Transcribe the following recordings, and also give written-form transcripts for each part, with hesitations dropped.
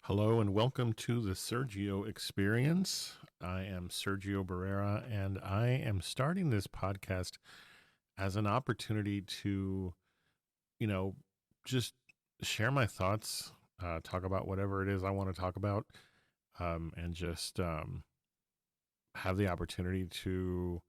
Hello and welcome to the Sergio Experience. I am Sergio Barrera, and I am starting this podcast as an opportunity to, you know, just share my thoughts, talk about whatever it is I want to talk about, and just have the opportunity to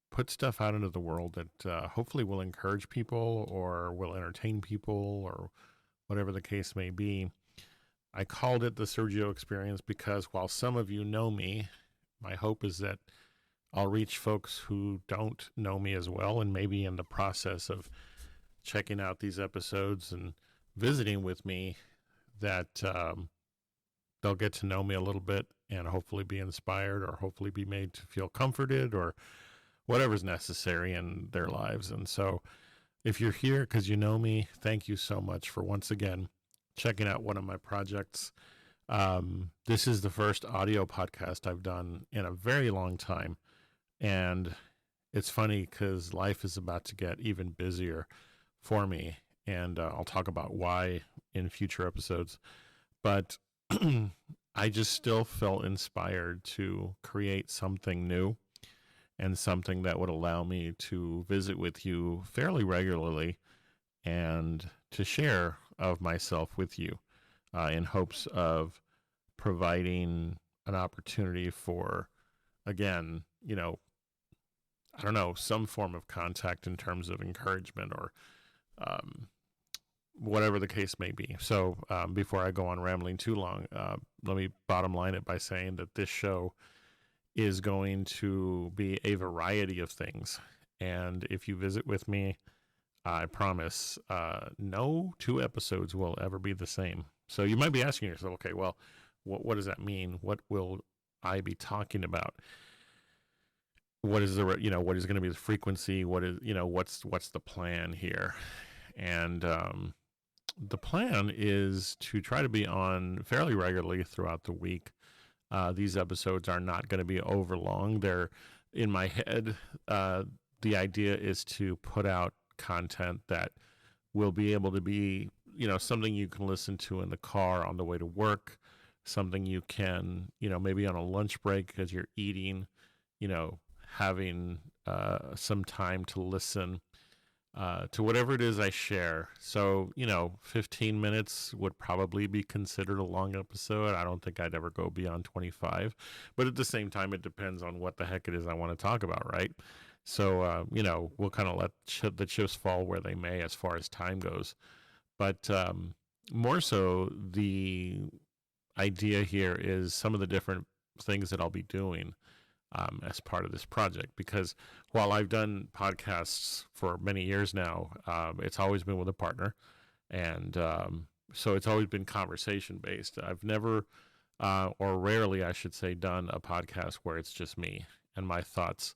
put stuff out into the world that hopefully will encourage people or will entertain people or whatever the case may be. I called it the Sergio Experience because while some of you know me, my hope is that I'll reach folks who don't know me as well and maybe in the process of checking out these episodes and visiting with me that they'll get to know me a little bit and hopefully be inspired or hopefully be made to feel comforted or whatever's necessary in their lives. And so if you're here because you know me, thank you so much for once again checking out one of my projects. This is the first audio podcast I've done in a very long time. And it's funny because life is about to get even busier for me. And I'll talk about why in future episodes. But I just still felt inspired to create something new and something that would allow me to visit with you fairly regularly and to share of myself with you in hopes of providing an opportunity for, again, I don't know, some form of contact in terms of encouragement or um, whatever the case may be. So before I go on rambling too long, let me bottom line it by saying that this show is going to be a variety of things. And if you visit with me, I promise no two episodes will ever be the same. So you might be asking yourself, okay, well, what does that mean? What will I be talking about? What is what is going to be the frequency? What is, what's the plan here? And the plan is to try to be on fairly regularly throughout the week. These episodes are not going to be overlong. They're in my head. The idea is to put out content that will be able to be, something you can listen to in the car on the way to work, something you can, maybe on a lunch break as you're eating, having some time to listen to whatever it is I share. So, 15 minutes would probably be considered a long episode. I don't think I'd ever go beyond 25. But at the same time, it depends on what the heck it is I want to talk about, right? So, we'll kind of let the chips fall where they may as far as time goes. But more so, the idea here is some of the different things that I'll be doing as part of this project. Because while I've done podcasts for many years now, it's always been with a partner. And so it's always been conversation based. I've never, or rarely, I should say, done a podcast where it's just me and my thoughts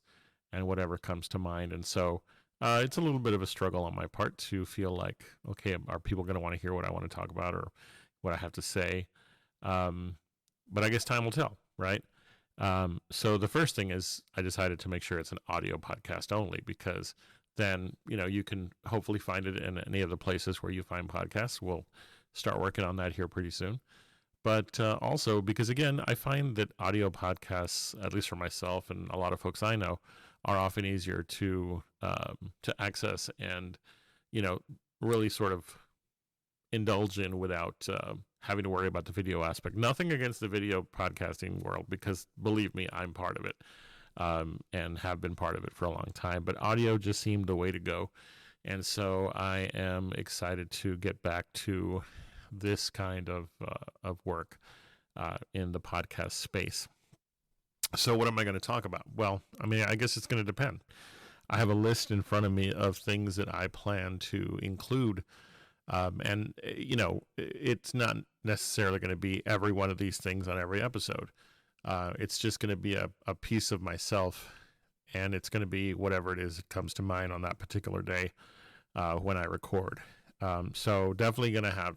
and whatever comes to mind. And so it's a little bit of a struggle on my part to feel like, okay, are people going to want to hear what I want to talk about or what I have to say? But I guess time will tell, right? So the first thing is I decided to make sure it's an audio podcast only because then, you can hopefully find it in any of the places where you find podcasts. We'll start working on that here pretty soon. But also because, again, I find that audio podcasts, at least for myself and a lot of folks I know, are often easier to access and, really sort of indulge in without having to worry about the video aspect. Nothing against the video podcasting world because, believe me, I'm part of it and have been part of it for a long time. But audio just seemed the way to go. And so I am excited to get back to this kind of work in the podcast space. So what am I going to talk about? Well, I guess it's going to depend. I have a list in front of me of things that I plan to include. And, it's not necessarily going to be every one of these things on every episode. It's just going to be a piece of myself, and it's going to be whatever it is that comes to mind on that particular day when I record. So definitely going to have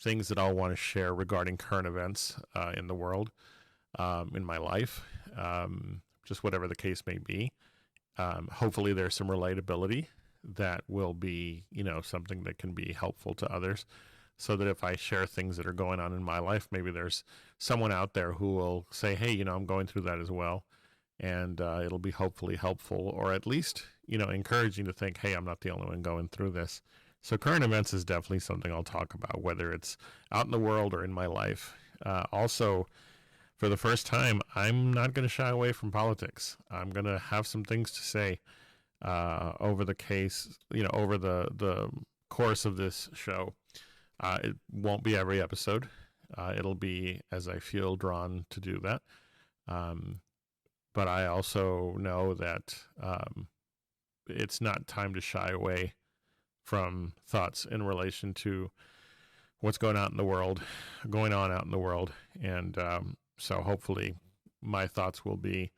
things that I'll want to share regarding current events in the world, in my life, just whatever the case may be. Hopefully there's some relatability that will be, something that can be helpful to others. so that if I share things that are going on in my life, maybe there's someone out there who will say, hey, I'm going through that as well. And it'll be hopefully helpful, or at least, encouraging to think, hey, I'm not the only one going through this. So current events is definitely something I'll talk about, whether it's out in the world or in my life. Also, for the first time, I'm not going to shy away from politics. I'm going to have some things to say over the case, over the course of this show. It won't be every episode. It'll be as I feel drawn to do that. But I also know that it's not time to shy away from thoughts in relation to what's going on out in the world, and so hopefully my thoughts will be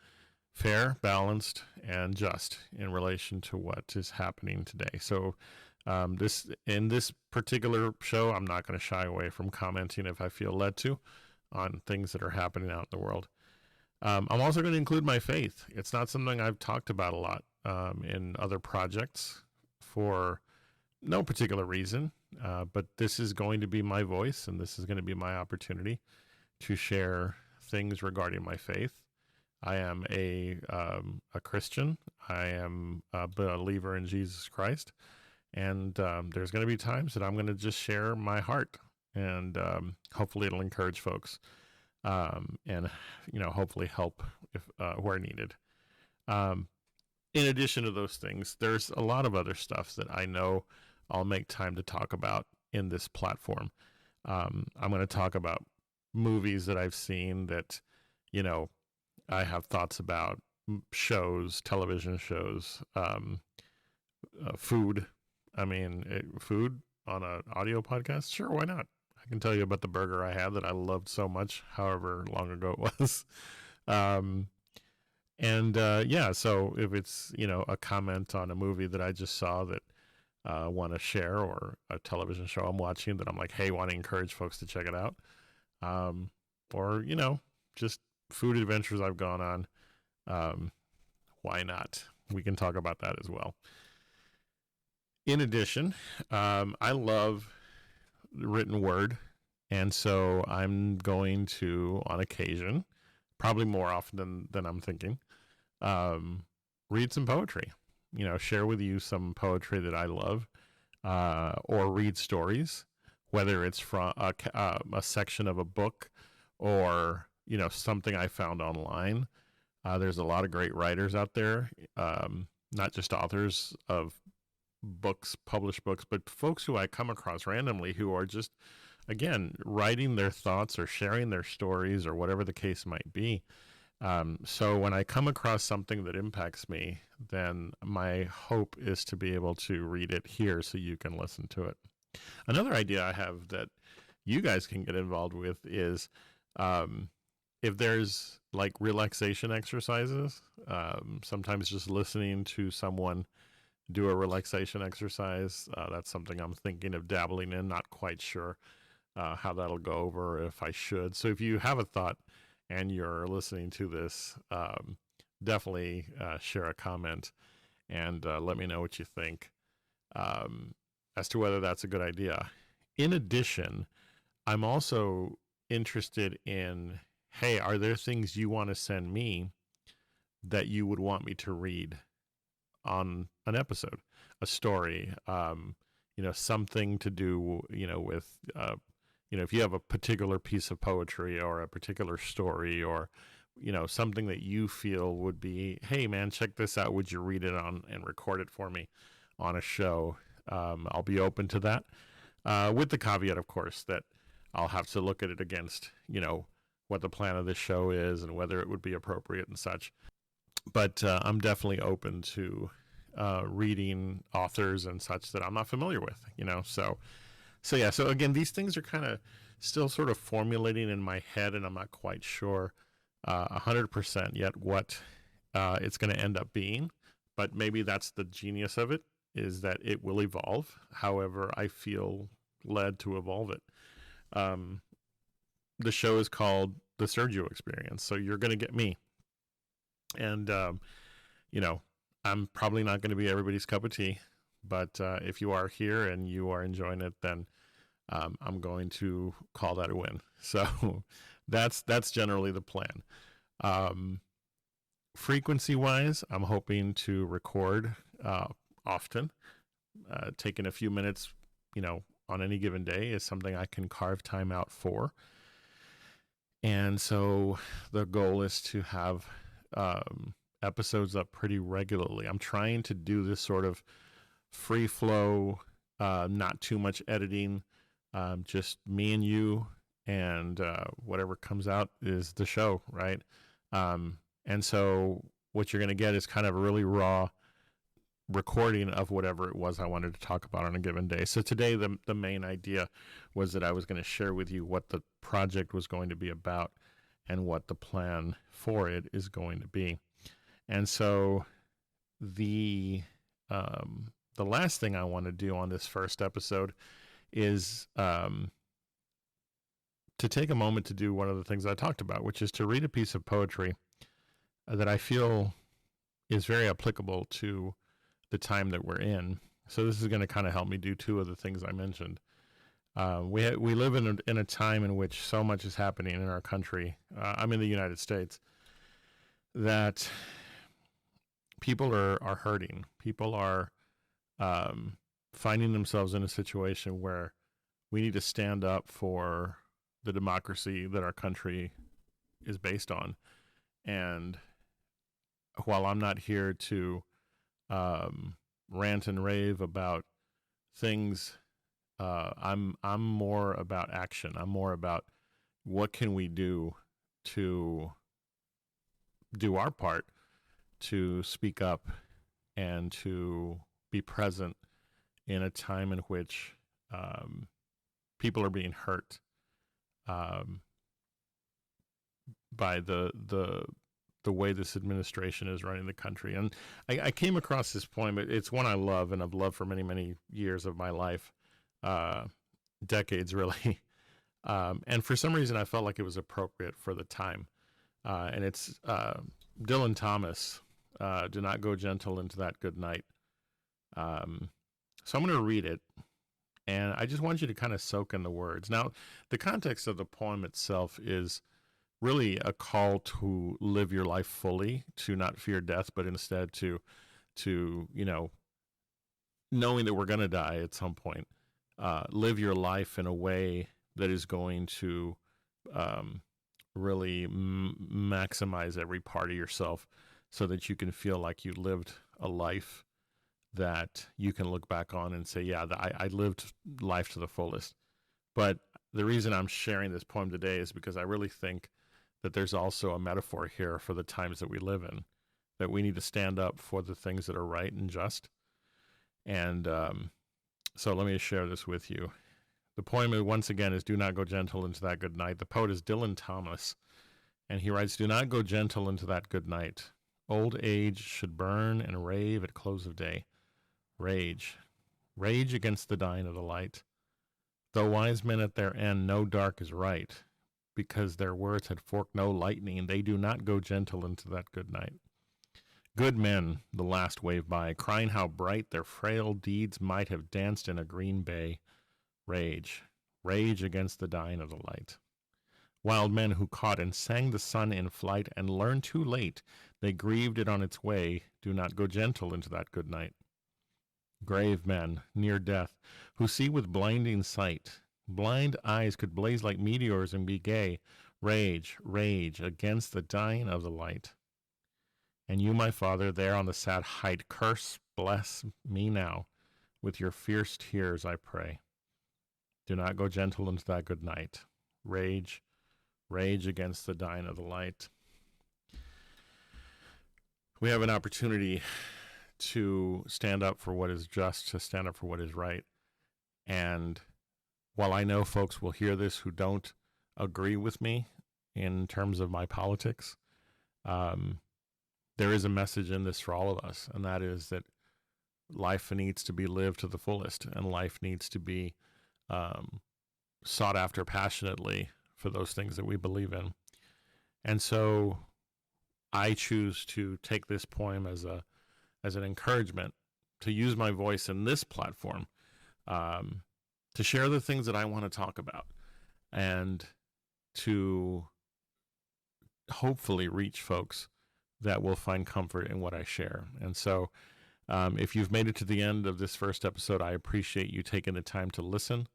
fair, balanced, and just in relation to what is happening today. So in this particular show, I'm not going to shy away from commenting if I feel led to on things that are happening out in the world. I'm also going to include my faith. It's not something I've talked about a lot in other projects for no particular reason, but this is going to be my voice, and this is going to be my opportunity to share things regarding my faith. I am a Christian. I am a believer in Jesus Christ, and there's going to be times that I'm going to just share my heart, and hopefully it'll encourage folks, and hopefully help if where needed. In addition to those things, there's a lot of other stuff that I know I'll make time to talk about in this platform. I'm going to talk about movies that I've seen that, I have thoughts about, shows, television shows, food. I mean, food on an audio podcast? Sure, why not? I can tell you about the burger I had that I loved so much, however long ago it was. So if it's, a comment on a movie that I just saw that I want to share, or a television show I'm watching that I'm like, hey, want to encourage folks to check it out. Or, just food adventures I've gone on. Why not? We can talk about that as well. In addition, I love written word. And so I'm going to, on occasion, probably more often than I'm thinking, read some poetry. Share with you some poetry that I love, or read stories, whether it's from a section of a book, or something I found online. There's a lot of great writers out there, not just authors of books, published books, but folks who I come across randomly who are just, again, writing their thoughts or sharing their stories or whatever the case might be. So when I come across something that impacts me, then my hope is to be able to read it here so you can listen to it. Another idea I have that you guys can get involved with is if there's like relaxation exercises, sometimes just listening to someone do a relaxation exercise, that's something I'm thinking of dabbling in, not quite sure how that'll go over, if I should. So if you have a thought and you're listening to this, definitely share a comment and let me know what you think as to whether that's a good idea. In addition, I'm also interested in, hey, are there things you want to send me that you would want me to read on an episode, a story, something to do, with, if you have a particular piece of poetry or a particular story, or, something that you feel would be, hey man, check this out. Would you read it on and record it for me on a show? I'll be open to that, with the caveat, of course, that I'll have to look at it against, what the plan of this show is and whether it would be appropriate and such. But I'm definitely open to reading authors and such that I'm not familiar with, So again, these things are kind of still sort of formulating in my head, and I'm not quite sure 100% yet what it's going to end up being. But maybe that's the genius of it, is that it will evolve however I feel led to evolve it. The show is called The Sergio Experience, so you're going to get me. And, I'm probably not going to be everybody's cup of tea, but if you are here and you are enjoying it, then I'm going to call that a win. So that's generally the plan. Um, Frequency wise, I'm hoping to record often. Taking a few minutes, on any given day is something I can carve time out for. And so the goal is to have episodes up pretty regularly. I'm trying to do this sort of free flow, not too much editing, just me and you, and whatever comes out is the show, right? And so what you're going to get is kind of a really raw recording of whatever it was I wanted to talk about on a given day. So today, the main idea was that I was going to share with you what the project was going to be about and what the plan for it is going to be. And so the last thing I want to do on this first episode is to take a moment to do one of the things I talked about, which is to read a piece of poetry that I feel is very applicable to the time that we're in. So this is going to kind of help me do two of the things I mentioned. We live in a time in which so much is happening in our country. I'm in the United States, that people are hurting. People are finding themselves in a situation where we need to stand up for the democracy that our country is based on. And while I'm not here to rant and rave about things, I'm more about action. I'm more about what can we do to do our part to speak up and to be present in a time in which people are being hurt by the way this administration is running the country. And I came across this poem. It's one I love, and I've loved for many, many years of my life, decades really. And for some reason, I felt like it was appropriate for the time. And it's Dylan Thomas, "Do not go gentle into that good night." So I'm going to read it, and I just want you to kind of soak in the words. Now, the context of the poem itself is really a call to live your life fully, to not fear death, but instead to knowing that we're going to die at some point, live your life in a way that is going to really maximize every part of yourself so that you can feel like you lived a life that you can look back on and say, yeah, I lived life to the fullest. But the reason I'm sharing this poem today is because I really think that there's also a metaphor here for the times that we live in, that we need to stand up for the things that are right and just. And so let me share this with you. The poem, once again, is "Do Not Go Gentle into That Good Night." The poet is Dylan Thomas, and he writes, "Do not go gentle into that good night. Old age should burn and rave at close of day. Rage, rage against the dying of the light. Though wise men at their end know dark is right, because their words had forked no lightning, they do not go gentle into that good night. Good men, the last wave by, crying how bright their frail deeds might have danced in a green bay. Rage, rage against the dying of the light. Wild men who caught and sang the sun in flight and learned too late they grieved it on its way, do not go gentle into that good night. Grave men, near death, who see with blinding sight, blind eyes could blaze like meteors and be gay. Rage, rage against the dying of the light. And you, my father, there on the sad height, curse, bless me now. With your fierce tears, I pray. Do not go gentle into that good night. Rage, rage against the dying of the light. We have an opportunity to stand up for what is just, to stand up for what is right. And while I know folks will hear this who don't agree with me in terms of my politics, there is a message in this for all of us, and that is that life needs to be lived to the fullest, and life needs to be sought after passionately for those things that we believe in. And so I choose to take this poem as an encouragement to use my voice in this platform to share the things that I want to talk about, and to hopefully reach folks that will find comfort in what I share. And so, if you've made it to the end of this first episode, I appreciate you taking the time to listen.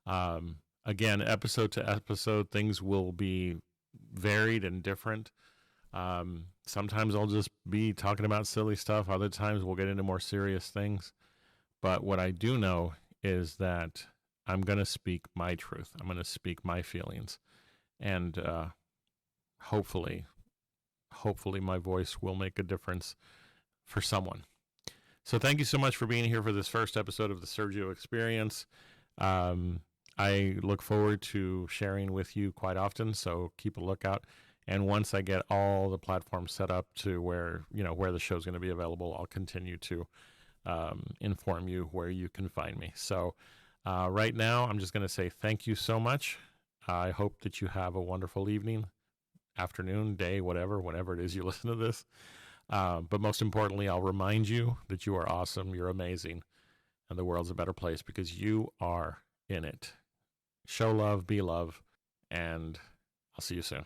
Again, episode to episode, things will be varied and different. Sometimes I'll just be talking about silly stuff. Other times we'll get into more serious things. But what I do know is that I'm going to speak my truth. I'm going to speak my feelings. And hopefully, my voice will make a difference for someone. So thank you so much for being here for this first episode of the Sergio Experience. I look forward to sharing with you quite often, so keep a lookout. And once I get all the platforms set up to where the show's going to be available, I'll continue to inform you where you can find me. So right now, I'm just going to say thank you so much. I hope that you have a wonderful evening, afternoon, day, whenever it is you listen to this. But most importantly, I'll remind you that you are awesome, you're amazing, and the world's a better place because you are in it. Show love, be love, and I'll see you soon.